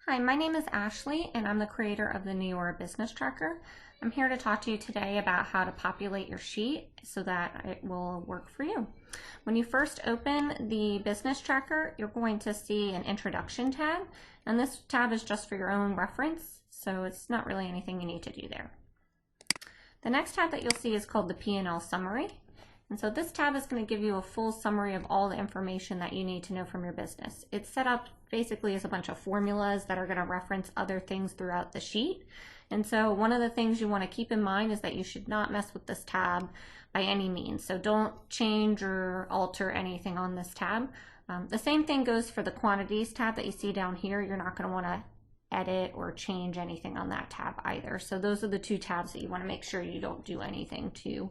Hi, my name is Ashley and I'm the creator of the Neora Business Tracker. I'm here to talk to you today about how to populate your sheet so that it will work for you. When you first open the Business Tracker, you're going to see an introduction tab, and this tab is just for your own reference, so it's not really anything you need to do there. The next tab that you'll see is called the P&L Summary. And so this tab is going to give you a full summary of all the information that you need to know from your business. It's set up basically as a bunch of formulas that are going to reference other things throughout the sheet. And so one of the things you want to keep in mind is that you should not mess with this tab by any means. So don't change or alter anything on this tab. The same thing goes for the quantities tab that you see down here. You're not going to want to edit or change anything on that tab either. So those are the two tabs that you want to make sure you don't do anything to.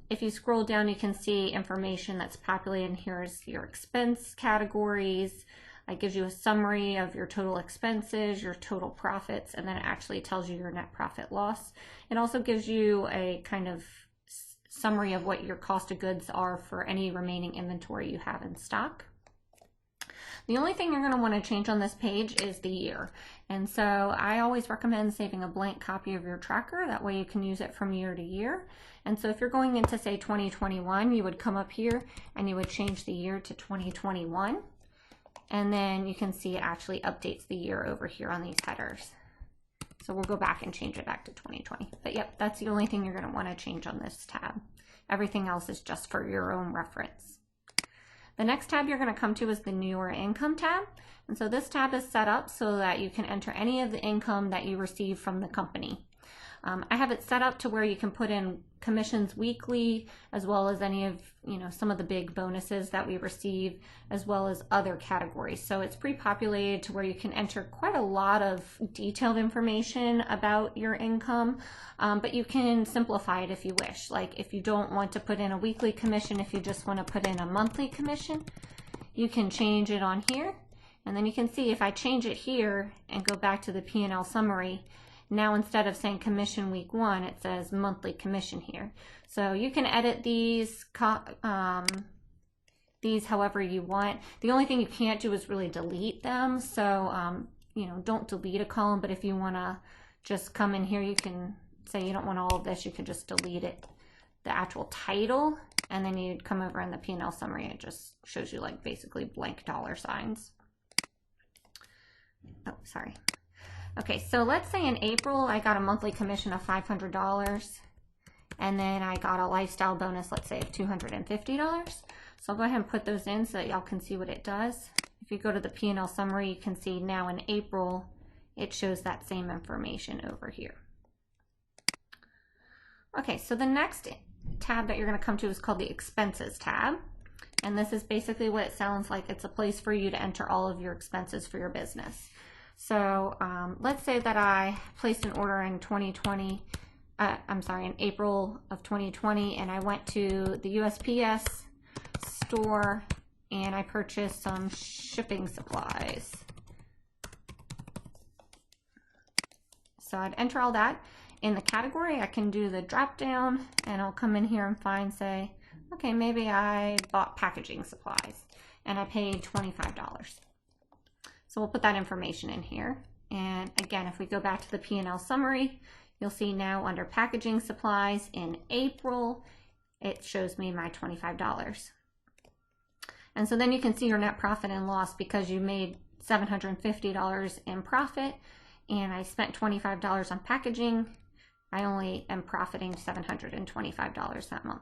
If you scroll down, you can see information that's populated, and here's your expense categories. It gives you a summary of your total expenses, your total profits, and then it actually tells you your net profit loss. It also gives you a kind of summary of what your cost of goods are for any remaining inventory you have in stock. The only thing you're going to want to change on this page is the year. And so I always recommend saving a blank copy of your tracker. That way you can use it from year to year. And so if you're going into, say, 2021, you would come up here and you would change the year to 2021. And then you can see it actually updates the year over here on these headers. So we'll go back and change it back to 2020. But yep, that's the only thing you're going to want to change on this tab. Everything else is just for your own reference. The next tab you're going to come to is the Neora Income tab. And so this tab is set up so that you can enter any of the income that you receive from the company. I have it set up to where you can put in commissions weekly, as well as any of, some of the big bonuses that we receive, as well as other categories. So it's pre-populated to where you can enter quite a lot of detailed information about your income, but you can simplify it if you wish. Like if you don't want to put in a weekly commission, if you just want to put in a monthly commission, you can change it on here. And then you can see if I change it here and go back to the P&L summary, now instead of saying commission week 1, it says monthly commission here. So you can edit these however you want. The only thing you can't do is really delete them. So, don't delete a column, but if you want to just come in here, you can say you don't want all of this, you can just delete it, the actual title, and then you'd come over in the P&L summary and it just shows you like basically blank dollar signs. Oh, sorry. Okay, so let's say in April I got a monthly commission of $500, and then I got a lifestyle bonus, let's say of $250. So I'll go ahead and put those in so that y'all can see what it does. If you go to the P&L summary, you can see now in April it shows that same information over here. Okay, so the next tab that you're going to come to is called the Expenses tab. And this is basically what it sounds like. It's a place for you to enter all of your expenses for your business. So let's say that I placed an order in in April of 2020, and I went to the USPS store and I purchased some shipping supplies. So I'd enter all that. In the category, I can do the drop down and I'll come in here and find, say, okay, maybe I bought packaging supplies and I paid $25. So we'll put that information in here. And again, if we go back to the P&L summary, you'll see now under packaging supplies in April, it shows me my $25. And so then you can see your net profit and loss because you made $750 in profit and I spent $25 on packaging. I only am profiting $725 that month.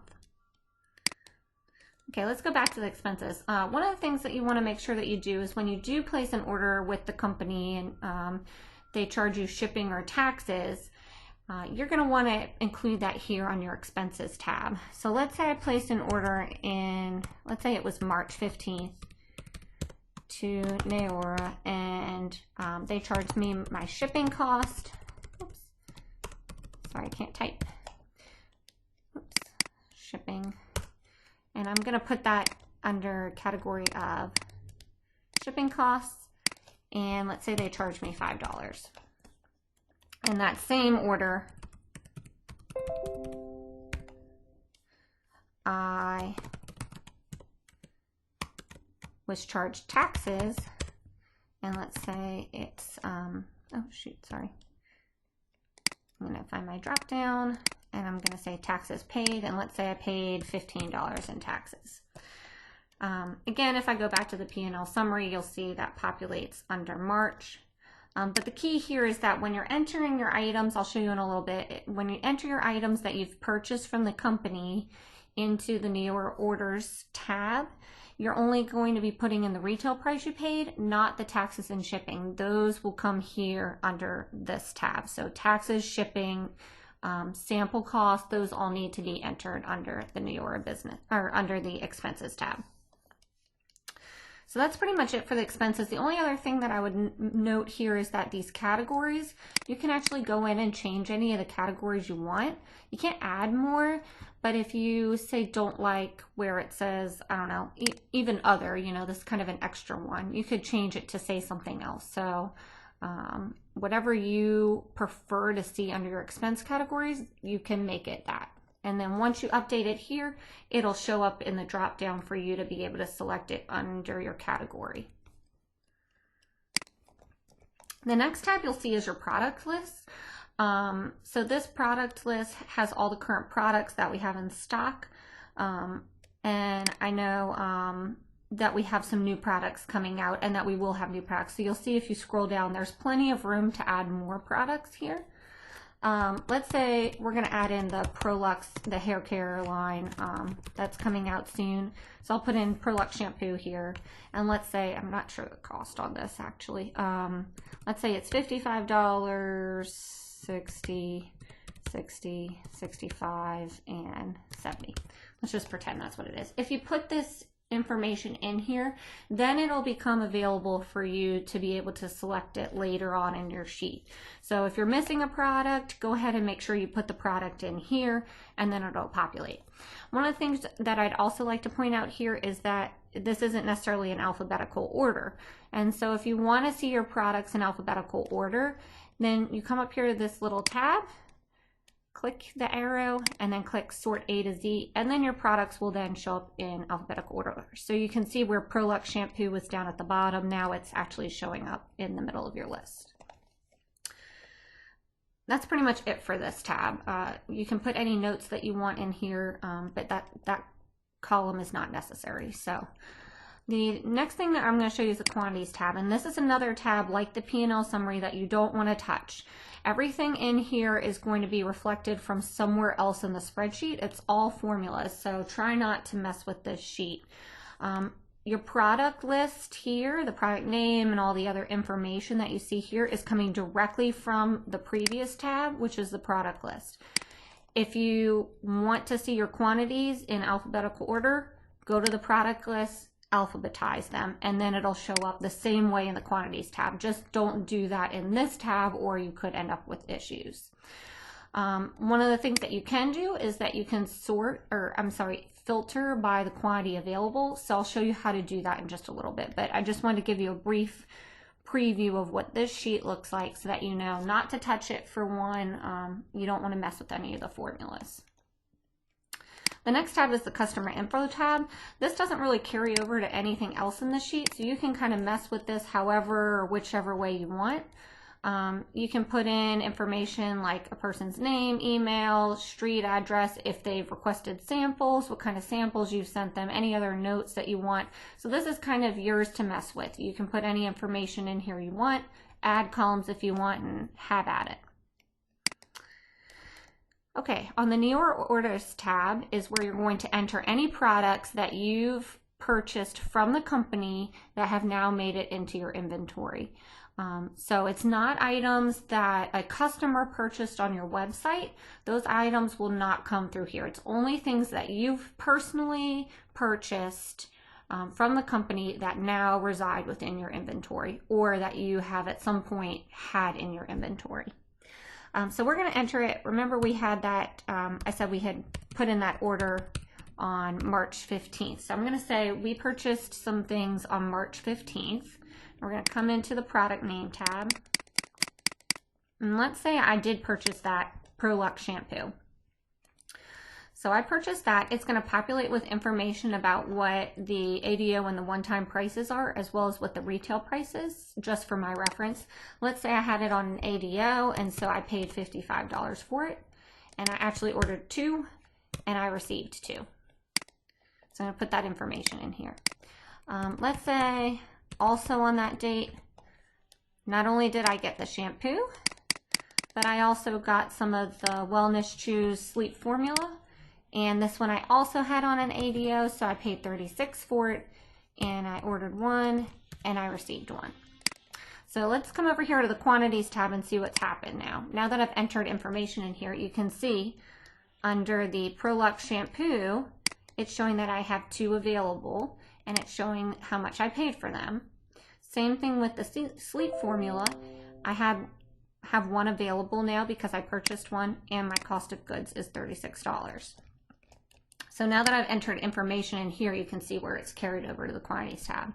Okay, let's go back to the expenses. One of the things that you want to make sure that you do is when you do place an order with the company and they charge you shipping or taxes, you're going to want to include that here on your expenses tab. So let's say I placed an order in, let's say it was March 15th to Neora, and they charged me my shipping cost. Oops, sorry, I can't type. Oops, shipping. And I'm going to put that under category of shipping costs. And let's say they charge me $5. And that same order, I was charged taxes and let's say it's, oh shoot, sorry. I'm going to find my drop down and I'm going to say taxes paid, and let's say I paid $15 in taxes. Again, if I go back to the P&L summary, you'll see that populates under March. But the key here is that when you're entering your items, I'll show you in a little bit, when you enter your items that you've purchased from the company into the Neora Orders tab, you're only going to be putting in the retail price you paid, not the taxes and shipping. Those will come here under this tab. So taxes, shipping, sample cost, those all need to be entered under the Neora Business, or under the expenses tab. So that's pretty much it for the expenses. The only other thing that I would note here is that these categories, you can actually go in and change any of the categories you want. You can't add more, but if you say don't like where it says, I don't know, even other, you know, this is kind of an extra one, you could change it to say something else. So whatever you prefer to see under your expense categories, you can make it that. And then once you update it here, it'll show up in the drop down for you to be able to select it under your category. The next tab you'll see is your product list. So this product list has all the current products that we have in stock. And I know that we have some new products coming out and that we will have new products. So you'll see if you scroll down, there's plenty of room to add more products here. Let's say we're going to add in the Prolux, the hair care line that's coming out soon. So I'll put in Prolux shampoo here, and let's say, I'm not sure the cost on this actually. Let's say it's $55, 60, 60, 65, and 70. Let's just pretend that's what it is. If you put this information in here, then it'll become available for you to be able to select it later on in your sheet. So if you're missing a product, go ahead and make sure you put the product in here, and then it'll populate. One of the things that I'd also like to point out here is that this isn't necessarily an alphabetical order. And so if you want to see your products in alphabetical order, then you come up here to this little tab, click the arrow, and then click sort A to Z, and then your products will then show up in alphabetical order. So you can see where Prolux shampoo was down at the bottom, now it's actually showing up in the middle of your list. That's pretty much it for this tab. You can put any notes that you want in here, but that column is not necessary. So the next thing that I'm going to show you is the quantities tab, and this is another tab like the P&L summary that you don't want to touch. Everything in here is going to be reflected from somewhere else in the spreadsheet. It's all formulas, so try not to mess with this sheet. Your product list here, the product name and all the other information that you see here is coming directly from the previous tab, which is the product list. If you want to see your quantities in alphabetical order, go to the product list, alphabetize them, and then it'll show up the same way in the quantities tab. Just don't do that in this tab or you could end up with issues. One of the things that you can do is that you can filter by the quantity available. So I'll show you how to do that in just a little bit, but I just wanted to give you a brief preview of what this sheet looks like so that you know not to touch it for one. You don't want to mess with any of the formulas. The next tab is the customer info tab. This doesn't really carry over to anything else in the sheet, so you can kind of mess with this however or whichever way you want. You can put in information like a person's name, email, street address, if they've requested samples, what kind of samples you've sent them, any other notes that you want. So this is kind of yours to mess with. You can put any information in here you want, add columns if you want, and have at it. Okay, on the Neora Orders tab is where you're going to enter any products that you've purchased from the company that have now made it into your inventory. So it's not items that a customer purchased on your website. Those items will not come through here. It's only things that you've personally purchased from the company that now reside within your inventory or that you have at some point had in your inventory. So we're going to enter it. Remember we had that, I said we had put in that order on March 15th. So I'm going to say we purchased some things on March 15th. We're going to come into the product name tab. And let's say I did purchase that Prolux shampoo. So I purchased that. It's going to populate with information about what the ADO and the one-time prices are, as well as what the retail price is, just for my reference. Let's say I had it on an ADO, and so I paid $55 for it, and I actually ordered 2, and I received 2. So I'm going to put that information in here. Let's say also on that date, not only did I get the shampoo, but I also got some of the Wellness Chews Sleep Formula. And this one I also had on an ADO, so I paid $36 for it, and I ordered 1, and I received 1. So let's come over here to the quantities tab and see what's happened now. Now that I've entered information in here, you can see under the ProLux shampoo, it's showing that I have 2 available, and it's showing how much I paid for them. Same thing with the sleep formula. I have 1 available now because I purchased 1, and my cost of goods is $36. So now that I've entered information in here, you can see where it's carried over to the quantities tab.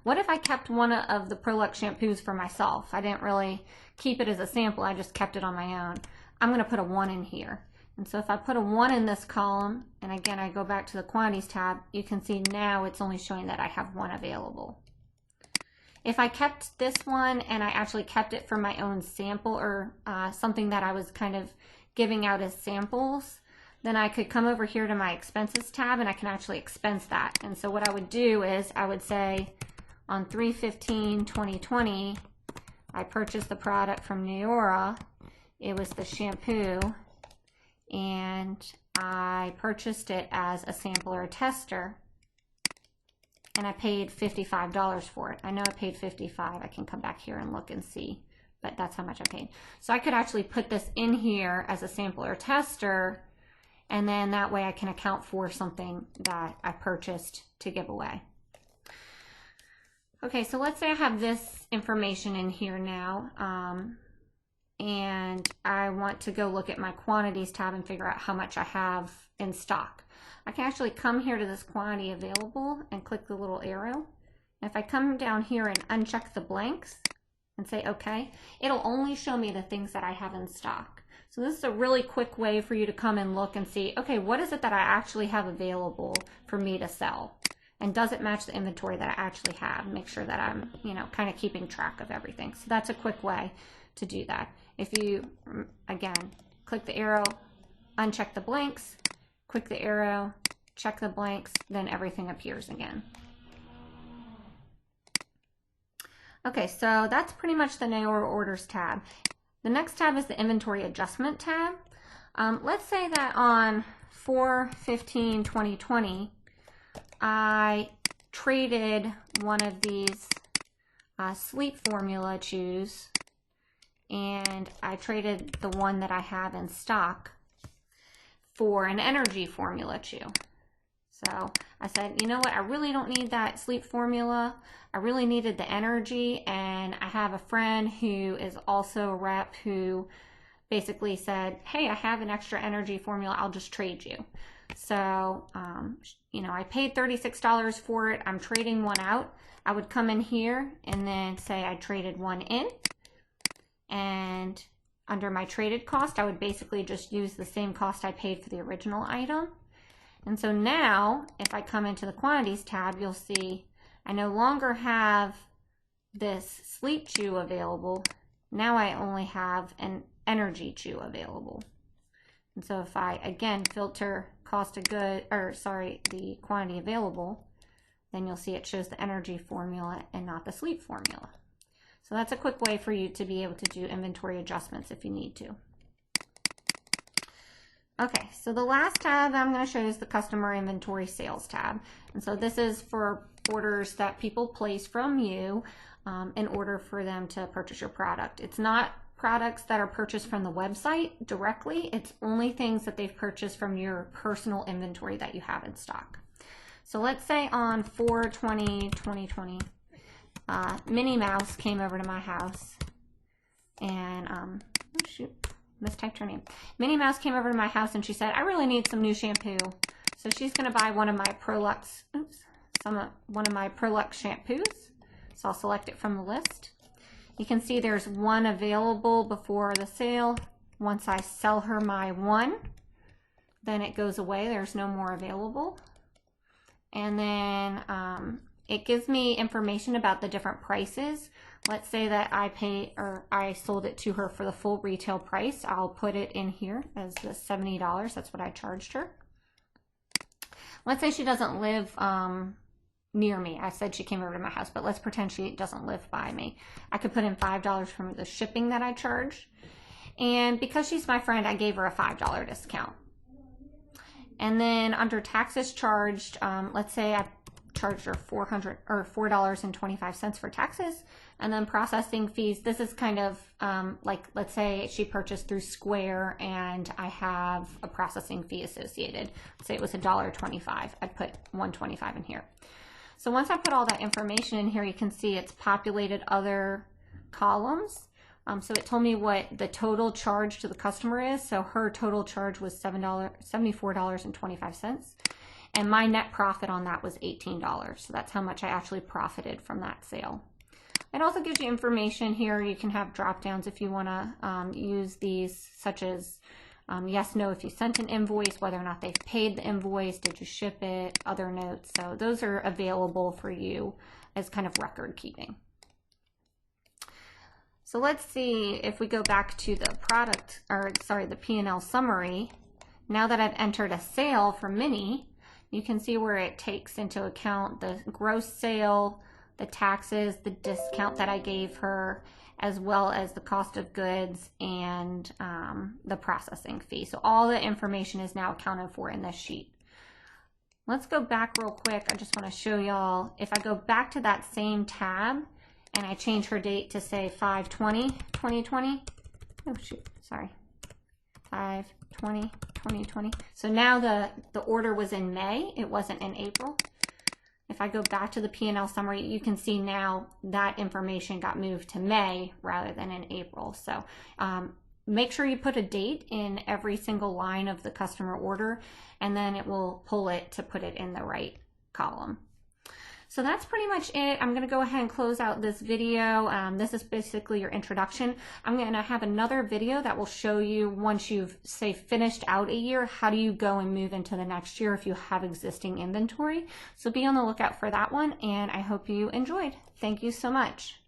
What if I kept one of the ProLux shampoos for myself? I didn't really keep it as a sample, I just kept it on my own. I'm going to put a 1 in here. And so if I put a 1 in this column, and again I go back to the quantities tab, you can see now it's only showing that I have 1 available. If I kept this one and I actually kept it for my own sample, or something that I was kind of giving out as samples, then I could come over here to my expenses tab and I can actually expense that. And so what I would do is I would say on 3/15/2020, I purchased the product from Neora. It was the shampoo, and I purchased it as a sample or a tester, and I paid $55 for it. I know I paid $55. I can come back here and look and see, but that's how much I paid. So I could actually put this in here as a sample or tester, and then that way I can account for something that I purchased to give away. Okay, so let's say I have this information in here now, and I want to go look at my quantities tab and figure out how much I have in stock. I can actually come here to this quantity available and click the little arrow. And if I come down here and uncheck the blanks and say okay, it'll only show me the things that I have in stock. So this is a really quick way for you to come and look and see, okay, what is it that I actually have available for me to sell? And does it match the inventory that I actually have? Make sure that I'm, kind of keeping track of everything. So that's a quick way to do that. If you, again, click the arrow, uncheck the blanks, click the arrow, check the blanks, then everything appears again. Okay, so that's pretty much the Neora Orders tab. The next tab is the Inventory Adjustment tab. Let's say that on 4/15/2020, I traded one of these sleep formula chews, and I traded the one that I have in stock for an energy formula chew. So I said, you know what, I really don't need that sleep formula. I really needed the energy, and I have a friend who is also a rep who basically said, hey, I have an extra energy formula, I'll just trade you. So, I paid $36 for it. I'm trading one out. I would come in here and then say I traded one in, and under my traded cost, I would basically just use the same cost I paid for the original item. And so now, if I come into the quantities tab, you'll see I no longer have this sleep chew available. Now I only have an energy chew available. And so if I, again, filter cost of good, the quantity available, then you'll see it shows the energy formula and not the sleep formula. So that's a quick way for you to be able to do inventory adjustments if you need to. Okay, so the last tab I'm going to show you is the Customer Inventory Sales tab. And so this is for orders that people place from you in order for them to purchase your product. It's not products that are purchased from the website directly. It's only things that they've purchased from your personal inventory that you have in stock. So let's say on 4/20/2020, Minnie Mouse came over to my house, and oh shoot, mistyped her name. Minnie Mouse came over to my house and she said, I really need some new shampoo. So she's going to buy one of my ProLux, one of my ProLux shampoos. So I'll select it from the list. You can see there's one available before the sale. Once I sell her my one, then it goes away. There's no more available. And then it gives me information about the different prices. Let's say that I sold it to her for the full retail price. I'll put it in here as the $70. That's what I charged her. Let's say she doesn't live near me. I said she came over to my house, but let's pretend she doesn't live by me. I could put in $5 from the shipping that I charged. And because she's my friend, I gave her a $5 discount. And then under taxes charged, let's say I charged her $4.25 for taxes, and then processing fees. This is kind of like, let's say she purchased through Square and I have a processing fee associated. Let's say it was $1.25. I'd put $1.25 in here. So once I put all that information in here, you can see it's populated other columns. So it told me what the total charge to the customer is. So her total charge was $74.25. And my net profit on that was $18. So that's how much I actually profited from that sale. It also gives you information here. You can have drop downs if you want to use these, such as yes, no, if you sent an invoice, whether or not they've paid the invoice, did you ship it, other notes. So those are available for you as kind of record keeping. So let's see if we go back to the the P&L summary. Now that I've entered a sale for Minnie, you can see where it takes into account the gross sale, the taxes, the discount that I gave her, as well as the cost of goods and the processing fee. So all the information is now accounted for in this sheet. Let's go back real quick. I just want to show y'all, if I go back to that same tab and I change her date to say 5/20/2020. Oh shoot, sorry. 5/20/2020. So now the order was in May, it wasn't in April. If I go back to the P&L summary, you can see now that information got moved to May rather than in April. So make sure you put a date in every single line of the customer order, and then it will pull it to put it in the right column. So that's pretty much it. I'm going to go ahead and close out this video. This is basically your introduction. I'm going to have another video that will show you, once you've, say, finished out a year, how do you go and move into the next year if you have existing inventory. So be on the lookout for that one, and I hope you enjoyed. Thank you so much.